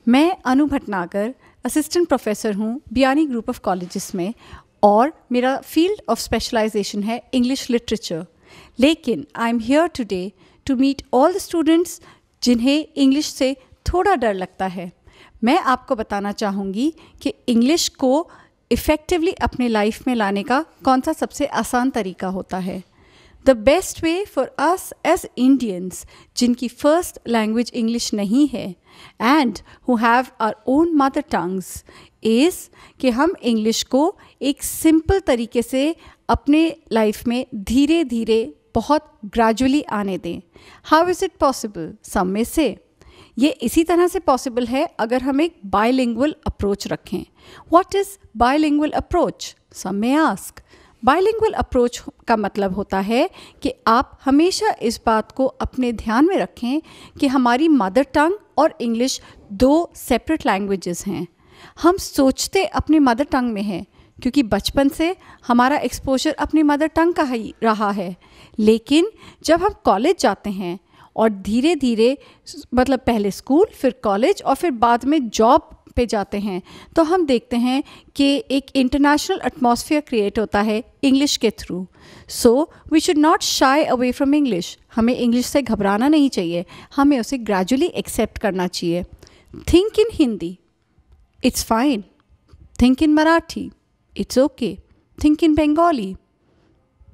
मैं अनु Bhatnagar assistant professor हूँ Biyani group of colleges में और मेरा फील्ड ऑफ स्पेशलाइजेशन है इंग्लिश लिटरेचर। लेकिन I am here today to meet all the students जिन्हें इंग्लिश से थोड़ा डर लगता है। मैं आपको बताना चाहूँगी कि इंग्लिश को इफ़ेक्टिवली अपने लाइफ में लाने का कौन सा सबसे आसान तरीका होता है। The best way for us as Indians जिनकी फर्स्ट लैंग्वेज इंग्लिश नहीं है and who have our own mother tongues is कि हम इंग्लिश को एक सिंपल तरीके से अपने लाइफ में धीरे धीरे बहुत ग्रेजुअली आने दें। How is it possible? सम में से ये इसी तरह से पॉसिबल है अगर हम एक बायलिंगुअल अप्रोच रखें। What is bilingual approach? सम में आस्क। बायलिंगुअल अप्रोच का मतलब होता है कि आप हमेशा इस बात को अपने ध्यान में रखें कि हमारी मदर टंग और इंग्लिश दो सेपरेट लैंग्वेजेस हैं। हम सोचते अपनी मदर टंग में हैं क्योंकि बचपन से हमारा एक्सपोजर अपनी मदर टंग का ही रहा है, लेकिन जब हम कॉलेज जाते हैं और धीरे धीरे मतलब पहले स्कूल फिर कॉलेज और फिर बाद में जॉब पे जाते हैं तो हम देखते हैं कि एक इंटरनेशनल एटमॉस्फेयर क्रिएट होता है इंग्लिश के थ्रू। So we should not shy away from English. हमें इंग्लिश से घबराना नहीं चाहिए, हमें उसे ग्रेजुअली एक्सेप्ट करना चाहिए। Think in Hindi, it's fine. Think in Marathi, it's okay. Think in Bengali,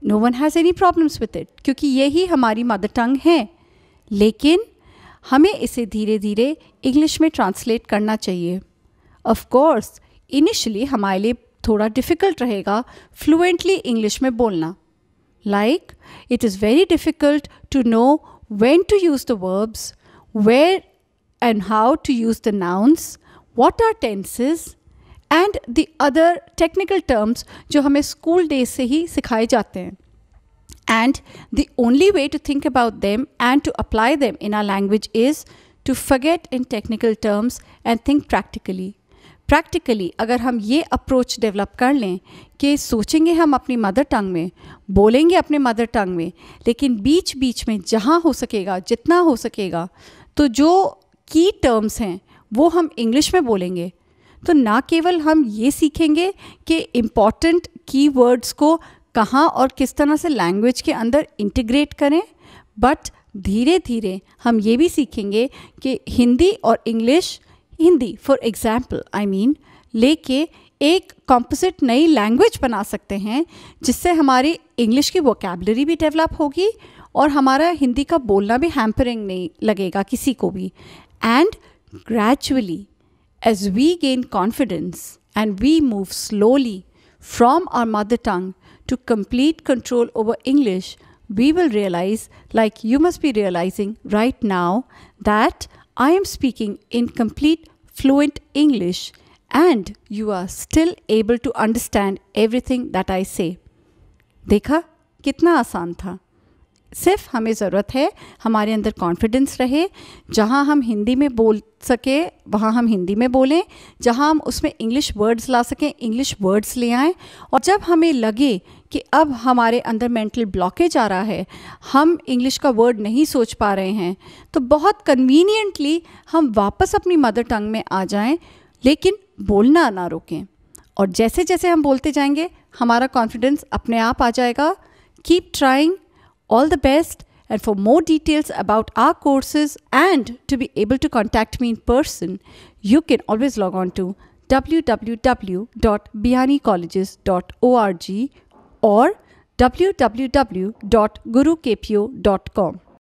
no one has any problems with it, क्योंकि यही हमारी मदर टंग है। लेकिन हमें इसे धीरे धीरे इंग्लिश में ट्रांसलेट करना चाहिए। ऑफ कोर्स इनिशियली हमारे लिए थोड़ा डिफ़िकल्ट रहेगा फ्लुएंटली इंग्लिश में बोलना। Like it is very difficult to know when to use the verbs, where and how to use the nouns, what are tenses and the other technical terms जो हमें school days से ही सिखाए जाते हैं। And the only way to think about them and to apply them in our language is to forget in technical terms and think practically. Practically अगर हम ये approach develop कर लें कि सोचेंगे हम अपनी मदर टंग में, बोलेंगे अपने मदर टंग में, लेकिन बीच बीच में जहाँ हो सकेगा जितना हो सकेगा तो जो की टर्म्स हैं वो हम इंग्लिश में बोलेंगे, तो ना केवल हम ये सीखेंगे कि इम्पॉर्टेंट की वर्ड्स को कहाँ और किस तरह से लैंग्वेज के अंदर इंटीग्रेट करें, बट धीरे धीरे हम ये भी सीखेंगे कि हिंदी और English, Hindi for example I mean लेके एक कॉम्पोजिट नई लैंग्वेज बना सकते हैं जिससे हमारी इंग्लिश की वोकैबुलरी भी डेवलप होगी और हमारा हिंदी का बोलना भी हैम्परिंग नहीं लगेगा किसी को भी। And gradually as we gain confidence and we move slowly from our mother tongue to complete control over English, we will realize, like you must be realizing right now, that I am speaking in complete fluent English and you are still able to understand everything that I say. देखा कितना आसान था। सिर्फ हमें ज़रूरत है हमारे अंदर कॉन्फिडेंस रहे, जहाँ हम हिंदी में बोल सके वहाँ हम हिंदी में बोलें, जहाँ हम उसमें इंग्लिश वर्ड्स ला सकें इंग्लिश वर्ड्स ले आएँ, और जब हमें लगे कि अब हमारे अंदर मेंटल ब्लॉकेज आ रहा है, हम इंग्लिश का वर्ड नहीं सोच पा रहे हैं, तो बहुत कन्वीनियंटली हम वापस अपनी मदर टंग में आ जाएं, लेकिन बोलना ना रोकें। और जैसे जैसे हम बोलते जाएंगे हमारा कॉन्फिडेंस अपने आप आ जाएगा। Keep trying. All the best, and for more details about our courses and to be able to contact me in person, you can always log on to www.biyanicolleges.org or www.gurukpo.com.